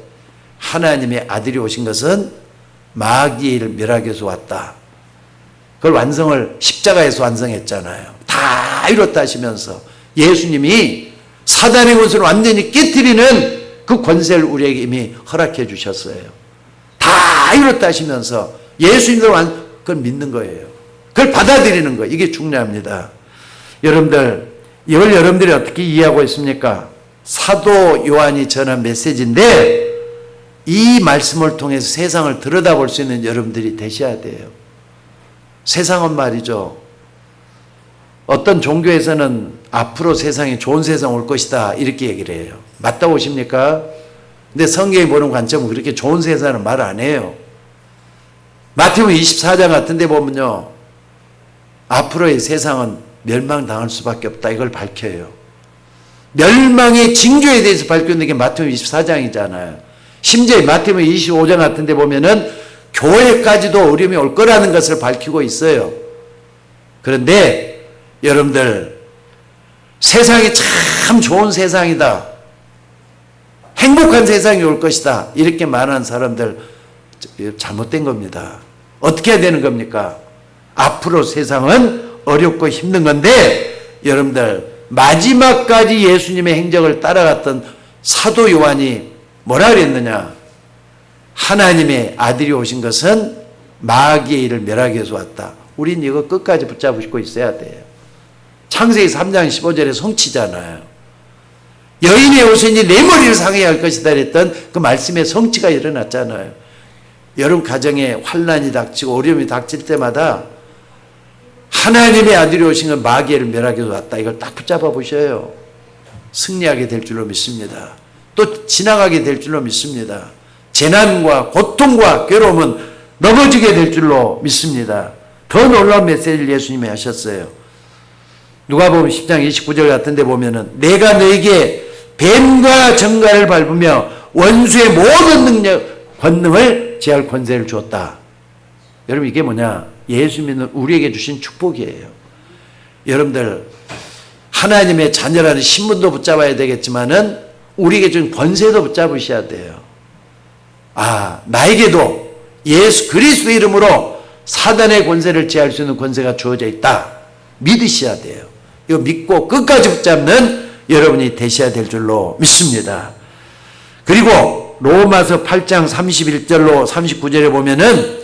하나님의 아들이 오신 것은 마귀를 멸하기 위해서 왔다. 그걸 완성을 십자가에서 완성했잖아요. 다 이뤘다 하시면서 예수님이 사단의 권세를 완전히 깨트리는 그 권세를 우리에게 이미 허락해 주셨어요. 다 이뤘다 하시면서 예수님을 그걸 믿는 거예요. 그걸 받아들이는 거예요. 이게 중요합니다. 여러분들, 이걸 여러분들이 어떻게 이해하고 있습니까? 사도 요한이 전한 메시지인데 이 말씀을 통해서 세상을 들여다볼 수 있는 여러분들이 되셔야 돼요. 세상은 말이죠, 어떤 종교에서는 앞으로 세상이 좋은 세상 올 것이다 이렇게 얘기를 해요. 맞다고 보십니까? 근데 성경이 보는 관점은 그렇게 좋은 세상은 말 안 해요. 마태복음 24장 같은 데 보면요, 앞으로의 세상은 멸망당할 수밖에 없다 이걸 밝혀요. 멸망의 징조에 대해서 밝혀놓는 게 마태복음 24장이잖아요. 심지어 마태복음 25장 같은 데 보면은 교회까지도 어려움이 올 거라는 것을 밝히고 있어요. 그런데 여러분들, 세상이 참 좋은 세상이다, 행복한 세상이 올 것이다 이렇게 말하는 사람들 잘못된 겁니다. 어떻게 해야 되는 겁니까? 앞으로 세상은 어렵고 힘든 건데 여러분들, 마지막까지 예수님의 행적을 따라갔던 사도 요한이 뭐라 그랬느냐? 하나님의 아들이 오신 것은 마귀의 일을 멸하기 위해서 왔다. 우린 이거 끝까지 붙잡고 있어야 돼요. 창세기 3장 15절의 성취잖아요. 여인의 오신이 내 머리를 상하게 할 것이다 그랬던 그 말씀의 성취가 일어났잖아요. 여러분 가정에 환난이 닥치고 어려움이 닥칠 때마다 하나님의 아들이 오신 건 마귀를 멸하기 위해서 왔다. 이걸 딱 붙잡아 보셔요. 승리하게 될 줄로 믿습니다. 또 지나가게 될 줄로 믿습니다. 재난과 고통과 괴로움은 넘어지게 될 줄로 믿습니다. 더 놀라운 메시지를 예수님이 하셨어요. 누가복음 10장 29절 같은 데 보면은 내가 너에게 뱀과 정갈을 밟으며 원수의 모든 권능을 제할 권세를 주었다. 여러분 이게 뭐냐? 예수 믿는 우리에게 주신 축복이에요. 여러분들, 하나님의 자녀라는 신분도 붙잡아야 되겠지만은 우리에게 준 권세도 붙잡으셔야 돼요. 아, 나에게도 예수 그리스도 이름으로 사단의 권세를 제할 수 있는 권세가 주어져 있다. 믿으셔야 돼요. 이거 믿고 끝까지 붙잡는 여러분이 되셔야 될 줄로 믿습니다. 그리고 로마서 8장 31절로 39절에 보면은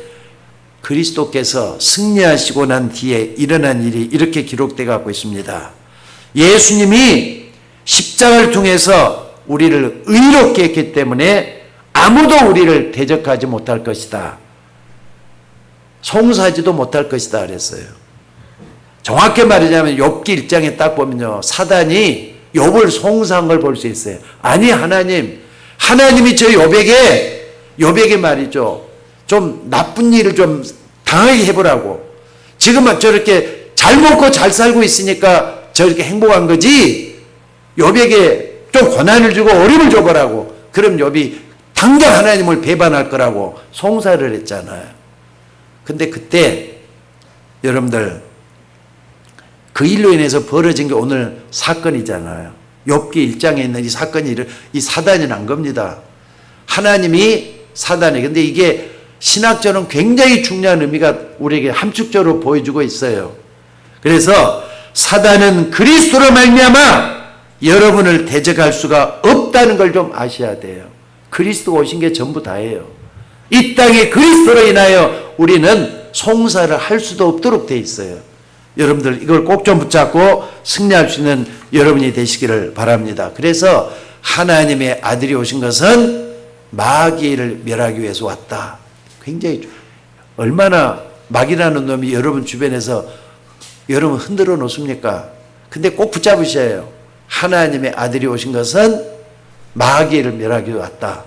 그리스도께서 승리하시고 난 뒤에 일어난 일이 이렇게 기록되어 갖고 있습니다. 예수님이 십자가를 통해서 우리를 의롭게 했기 때문에 아무도 우리를 대적하지 못할 것이다. 송사하지도 못할 것이다 그랬어요. 정확히 말하자면 욥기 1장에 딱 보면요, 사단이 욥을 송사한 걸 볼 수 있어요. 아니 하나님이 저 욥에게 말이죠, 좀 나쁜 일을 좀 당하게 해보라고. 지금 저렇게 잘 먹고 잘 살고 있으니까 저렇게 행복한 거지, 욥에게 좀 고난을 주고 어려움을 줘보라고. 그럼 욥이 당장 하나님을 배반할 거라고 송사를 했잖아요. 근데 그때 여러분들 그 일로 인해서 벌어진 게 오늘 사건이잖아요. 욥기 1장에 있는 이 사건이 이 사단이 난 겁니다. 하나님이 사단이, 근데 이게 신학적으로는 굉장히 중요한 의미가 우리에게 함축적으로 보여주고 있어요. 그래서 사단은 그리스도로 말미암아 여러분을 대적할 수가 없다는 걸 좀 아셔야 돼요. 그리스도가 오신 게 전부 다예요. 이 땅에 그리스도로 인하여 우리는 송사를 할 수도 없도록 돼 있어요. 여러분들 이걸 꼭 좀 붙잡고 승리할 수 있는 여러분이 되시기를 바랍니다. 그래서 하나님의 아들이 오신 것은 마귀를 멸하기 위해서 왔다. 굉장히 얼마나 마귀라는 놈이 여러분 주변에서 여러분 흔들어 놓습니까? 근데 꼭 붙잡으셔야 해요. 하나님의 아들이 오신 것은 마귀를 멸하기 위해 왔다.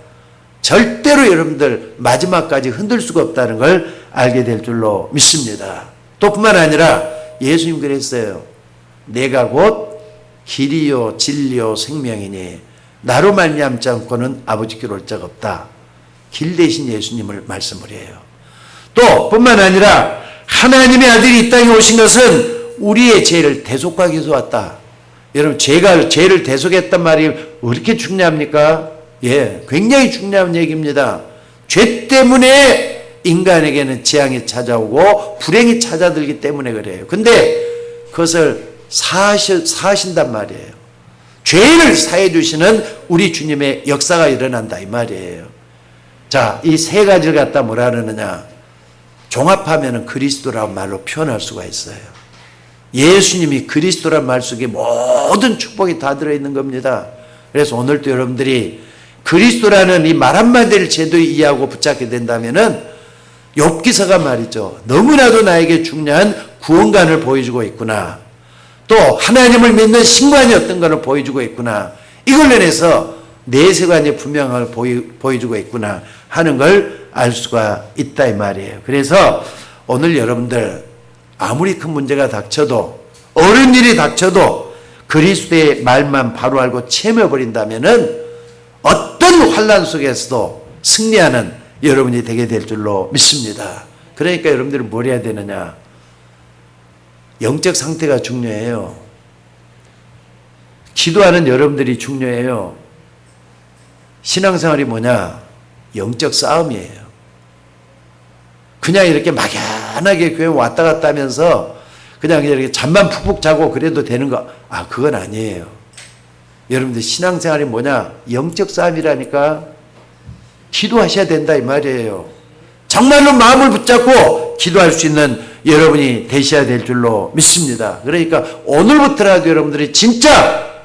절대로 여러분들 마지막까지 흔들 수가 없다는 걸 알게 될 줄로 믿습니다. 또 뿐만 아니라 예수님 그랬어요. 내가 곧 길이요 진리요 생명이니 나로 말미암지 않고는 아버지께로 올 자가 없다. 길 대신 예수님을 말씀을 해요. 또 뿐만 아니라 하나님의 아들이 이 땅에 오신 것은 우리의 죄를 대속하기 위해서 왔다. 여러분 죄를 대속했단 말이 왜 이렇게 중요합니까? 예, 굉장히 중요한 얘기입니다. 죄 때문에 인간에게는 재앙이 찾아오고 불행이 찾아들기 때문에 그래요. 근데 그것을 사하신단 말이에요. 죄를 사해 주시는 우리 주님의 역사가 일어난다 이 말이에요. 자, 이 세 가지를 갖다 뭐라 그러느냐? 종합하면은 그리스도라는 말로 표현할 수가 있어요. 예수님이 그리스도란 말 속에 모든 축복이 다 들어있는 겁니다. 그래서 오늘도 여러분들이 그리스도라는 이 말 한마디를 제대로 이해하고 붙잡게 된다면은 욥기서가 말이죠, 너무나도 나에게 중요한 구원관을 보여주고 있구나. 또 하나님을 믿는 신관이 어떤 것을 보여주고 있구나. 이걸로 인해서 내세관이 분명함을 보여주고 있구나 하는 걸 알 수가 있다 이 말이에요. 그래서 오늘 여러분들 아무리 큰 문제가 닥쳐도, 어려운 일이 닥쳐도 그리스도의 말만 바로 알고 체험해버린다면은 어떤 환난 속에서도 승리하는 여러분이 되게 될 줄로 믿습니다. 그러니까 여러분들은 뭘 해야 되느냐? 영적 상태가 중요해요. 기도하는 여러분들이 중요해요. 신앙생활이 뭐냐? 영적 싸움이에요. 그냥 이렇게 막연하게 교회 왔다 갔다 하면서 그냥 이렇게 잠만 푹푹 자고 그래도 되는 거, 그건 아니에요. 여러분들 신앙생활이 뭐냐? 영적 싸움이라니까. 기도하셔야 된다 이 말이에요. 정말로 마음을 붙잡고 기도할 수 있는 여러분이 되셔야 될 줄로 믿습니다. 그러니까 오늘부터라도 여러분들이 진짜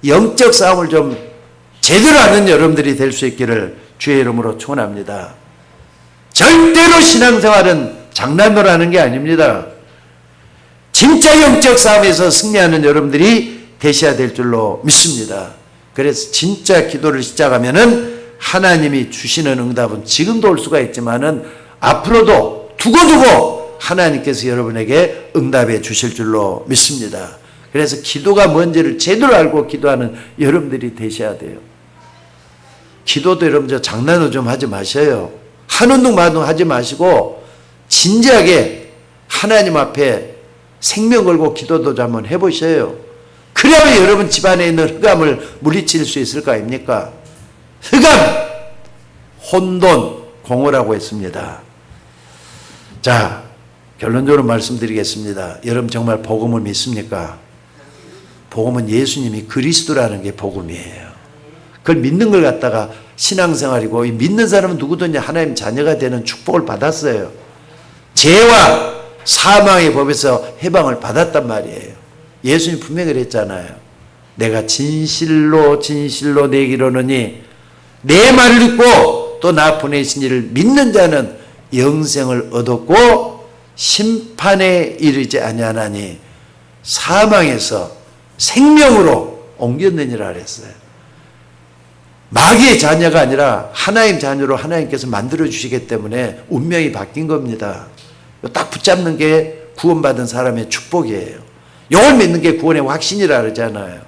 영적 싸움을 좀 제대로 하는 여러분들이 될 수 있기를 주의 이름으로 축원합니다. 절대로 신앙생활은 장난으로 하는 게 아닙니다. 진짜 영적 싸움에서 승리하는 여러분들이 되셔야 될 줄로 믿습니다. 그래서 진짜 기도를 시작하면은 하나님이 주시는 응답은 지금도 올 수가 있지만은 앞으로도 두고두고 하나님께서 여러분에게 응답해 주실 줄로 믿습니다. 그래서 기도가 뭔지를 제대로 알고 기도하는 여러분들이 되셔야 돼요. 기도도 여러분들 장난으로 좀 하지 마셔요. 한운동 마운동 하지 마시고 진지하게 하나님 앞에 생명 걸고 기도도 좀 한번 해보셔요. 그래야 여러분 집안에 있는 흑암을 물리칠 수 있을 거 아닙니까? 흑암, 혼돈, 공허라고 했습니다. 자, 결론적으로 말씀드리겠습니다. 여러분 정말 복음을 믿습니까? 복음은 예수님이 그리스도라는 게 복음이에요. 그걸 믿는 걸 갖다가 신앙생활이고, 이 믿는 사람은 누구든지 하나님 자녀가 되는 축복을 받았어요. 죄와 사망의 법에서 해방을 받았단 말이에요. 예수님 분명히 그랬잖아요. 내가 진실로 진실로 내게 이르노니 내 말을 듣고 또 나 보내신 이를 믿는 자는 영생을 얻었고 심판에 이르지 아니하나니 사망에서 생명으로 옮겼느니라 그랬어요. 마귀의 자녀가 아니라 하나님 자녀로 하나님께서 만들어주시기 때문에 운명이 바뀐 겁니다. 딱 붙잡는 게 구원받은 사람의 축복이에요. 이걸 믿는 게 구원의 확신이라 그러잖아요.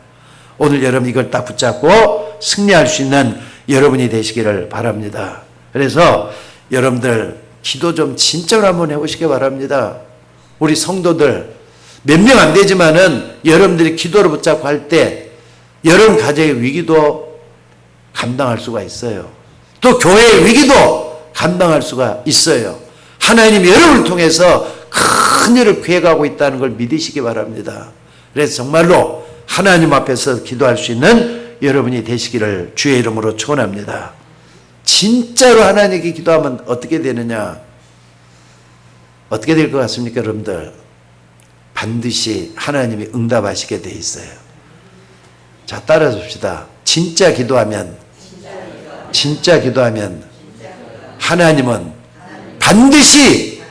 오늘 여러분 이걸 딱 붙잡고 승리할 수 있는 여러분이 되시기를 바랍니다. 그래서 여러분들 기도 좀 진짜로 한번 해보시기 바랍니다. 우리 성도들 몇 명 안 되지만은 여러분들이 기도를 붙잡고 할 때 여러분 가정의 위기도 감당할 수가 있어요. 또 교회의 위기도 감당할 수가 있어요. 하나님이 여러분을 통해서 큰 일을 구해가고 있다는 걸 믿으시기 바랍니다. 그래서 정말로 하나님 앞에서 기도할 수 있는 여러분이 되시기를 주의 이름으로 축원합니다. 진짜로 하나님께 기도하면 어떻게 되느냐? 어떻게 될 것 같습니까, 여러분들? 반드시 하나님이 응답하시게 돼 있어요. 자, 따라서 봅시다. 진짜 기도하면 하나님은 반드시,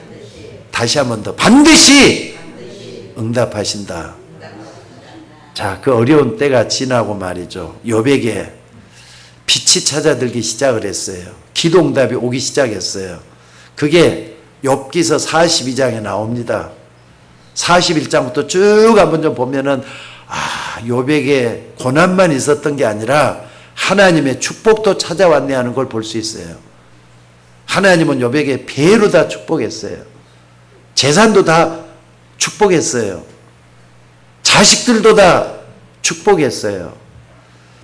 다시 한 번 더, 반드시 응답하신다. 자, 그 어려운 때가 지나고 말이죠. 욥에게 빛이 찾아들기 시작을 했어요. 기도 응답이 오기 시작했어요. 그게 욥기서 42장에 나옵니다. 41장부터 쭉 한번 좀 보면은 욥에게 고난만 있었던 게 아니라 하나님의 축복도 찾아왔네 하는 걸 볼 수 있어요. 하나님은 욥에게 배로 다 축복했어요. 재산도 다 축복했어요. 자식들도 다 축복했어요.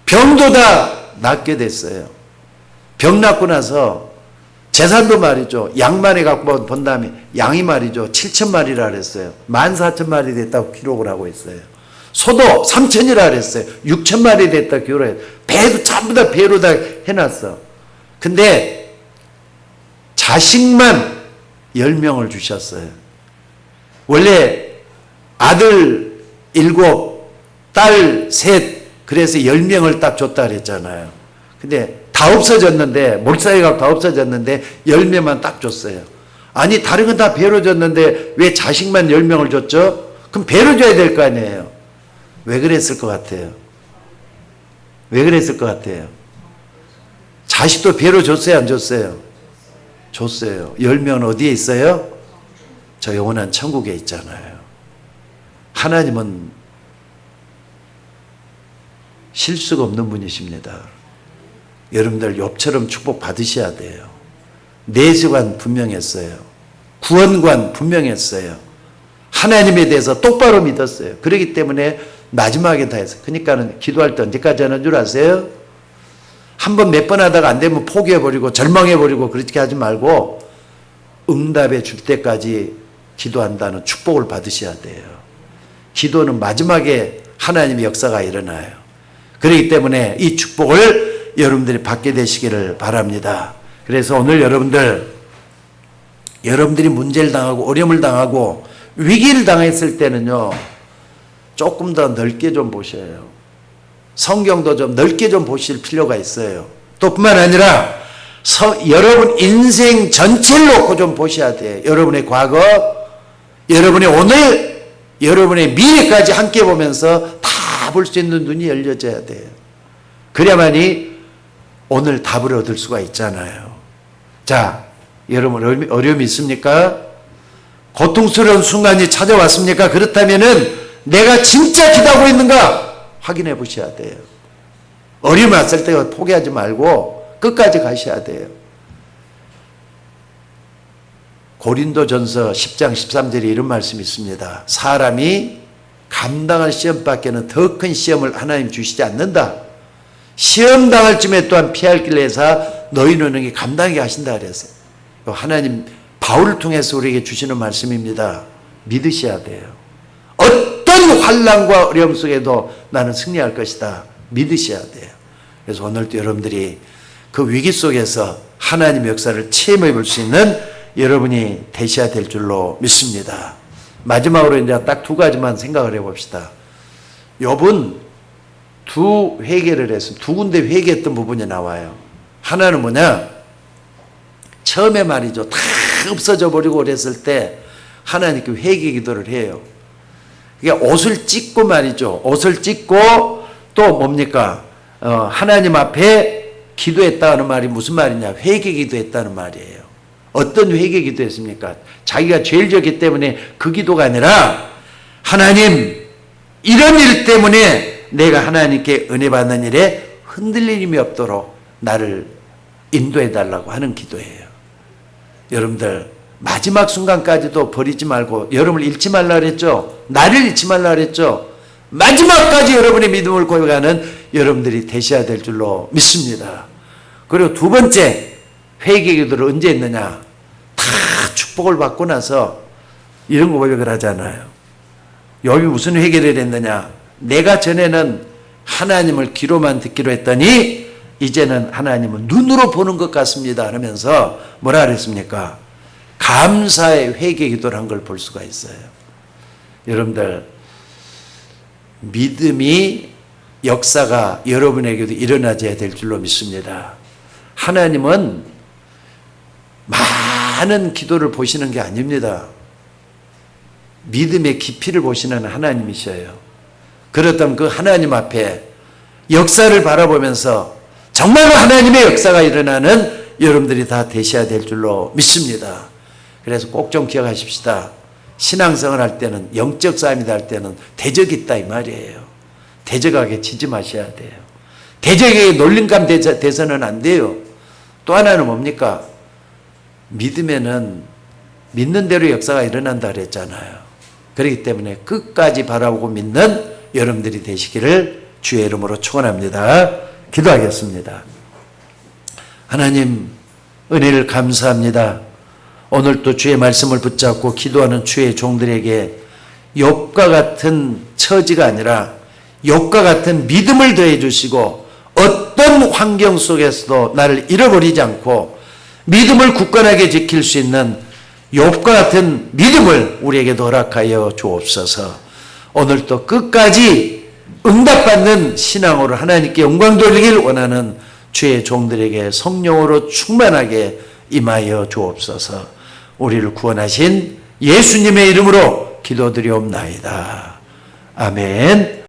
병도 다 낫게 됐어요. 병 낫고 나서 재산도 말이죠. 양만에 갖고 본 다음에 양이 말이죠. 7,000마리라 그랬어요. 14,000마리 됐다고 기록을 하고 있어요. 소도 3,000이라 그랬어요. 6,000마리 됐다고 기록을 해요. 배도 전부 다 배로 다 해놨어. 근데 자식만 10명을 주셨어요. 원래 아들 7, 딸 3, 그래서 10명을 딱 줬다 그랬잖아요. 근데 다 없어졌는데, 몰살이가 다 없어졌는데 10명만 딱 줬어요. 아니 다른 건 다 배로 줬는데 왜 자식만 10명을 줬죠? 그럼 배로 줘야 될 거 아니에요. 왜 그랬을 것 같아요? 왜 그랬을 것 같아요? 자식도 배로 줬어요, 안 줬어요? 줬어요. 10명은 어디에 있어요? 저 영원한 천국에 있잖아요. 하나님은 실수가 없는 분이십니다. 여러분들 욥처럼 축복 받으셔야 돼요. 내세관 분명했어요. 구원관 분명했어요. 하나님에 대해서 똑바로 믿었어요. 그렇기 때문에 마지막에 다 했어요. 그러니까는 기도할 때 언제까지 하는 줄 아세요? 한 번 몇 번 하다가 안 되면 포기해버리고 절망해버리고 그렇게 하지 말고 응답해 줄 때까지 기도한다는 축복을 받으셔야 돼요. 기도는 마지막에 하나님의 역사가 일어나요. 그렇기 때문에 이 축복을 여러분들이 받게 되시기를 바랍니다. 그래서 오늘 여러분들이 문제를 당하고 어려움을 당하고 위기를 당했을 때는요, 조금 더 넓게 좀 보셔요. 성경도 좀 넓게 좀 보실 필요가 있어요. 또 뿐만 아니라 여러분 인생 전체를 놓고 좀 보셔야 돼요. 여러분의 과거, 여러분의 오늘, 여러분의 미래까지 함께 보면서 다 볼 수 있는 눈이 열려져야 돼요. 그래야만이 오늘 답을 얻을 수가 있잖아요. 자, 여러분 어려움이 있습니까? 고통스러운 순간이 찾아왔습니까? 그렇다면은 내가 진짜 기도하고 있는가 확인해 보셔야 돼요. 어려움이 왔을 때 포기하지 말고 끝까지 가셔야 돼요. 고린도전서 10장 13절에 이런 말씀이 있습니다. 사람이 감당할 시험밖에는 더 큰 시험을 하나님 주시지 않는다. 시험 당할 쯤에 또한 피할 길을 내사 너희는 능히 감당하게 하신다 그랬어요. 하나님 바울을 통해서 우리에게 주시는 말씀입니다. 믿으셔야 돼요. 어떤 환난과 어려움 속에도 나는 승리할 것이다. 믿으셔야 돼요. 그래서 오늘도 여러분들이 그 위기 속에서 하나님의 역사를 체험해 볼 수 있는 여러분이 되셔야 될 줄로 믿습니다. 마지막으로 이제 딱 두 가지만 생각을 해봅시다. 욥은 두 회개를 해서 두 군데 회개했던 부분이 나와요. 하나는 뭐냐? 처음에 말이죠. 다 없어져 버리고 그랬을 때 하나님께 회개 기도를 해요. 그게 옷을 찢고 말이죠. 옷을 찢고 또 뭡니까? 하나님 앞에 기도했다는 말이 무슨 말이냐? 회개 기도했다는 말이에요. 어떤 회개 기도했습니까? 자기가 죄를 지었기 때문에 그 기도가 아니라 하나님 이런 일 때문에 내가 하나님께 은혜 받는 일에 흔들림이 없도록 나를 인도해 달라고 하는 기도예요. 여러분들 마지막 순간까지도 버리지 말고 여러분을 잃지 말라 그랬죠. 나를 잃지 말라 그랬죠. 마지막까지 여러분의 믿음을 고백하는 여러분들이 되셔야 될 줄로 믿습니다. 그리고 두 번째 회개 기도를 언제 했느냐? 다 축복을 받고 나서 이런 고백을 하잖아요. 욥이 무슨 회개를 했느냐? 내가 전에는 하나님을 귀로만 듣기로 했더니 이제는 하나님을 눈으로 보는 것 같습니다 하면서 뭐라 그랬습니까? 감사의 회개 기도를 한 걸 볼 수가 있어요. 여러분들 믿음이 역사가 여러분에게도 일어나줘야 될 줄로 믿습니다. 하나님은 많은 기도를 보시는 게 아닙니다. 믿음의 깊이를 보시는 하나님이셔요. 그렇다면 그 하나님 앞에 역사를 바라보면서 정말로 하나님의 역사가 일어나는 여러분들이 다 되셔야 될 줄로 믿습니다. 그래서 꼭 좀 기억하십시다. 신앙생활 할 때는, 영적 싸움이다 할 때는 대적이 있다 이 말이에요. 대적하게 치지 마셔야 돼요. 대적에게 놀림감 돼서는 안 돼요. 또 하나는 뭡니까? 믿음에는 믿는 대로 역사가 일어난다 그랬잖아요. 그렇기 때문에 끝까지 바라보고 믿는 여러분들이 되시기를 주의 이름으로 축원합니다. 기도하겠습니다. 하나님 은혜를 감사합니다. 오늘 또 주의 말씀을 붙잡고 기도하는 주의 종들에게 욥과 같은 처지가 아니라 욥과 같은 믿음을 더해 주시고 어떤 환경 속에서도 나를 잃어버리지 않고 믿음을 굳건하게 지킬 수 있는 욥과 같은 믿음을 우리에게도 허락하여 주옵소서. 오늘 또 끝까지 응답받는 신앙으로 하나님께 영광 돌리길 원하는 주의 종들에게 성령으로 충만하게 임하여 주옵소서. 우리를 구원하신 예수님의 이름으로 기도드리옵나이다. 아멘.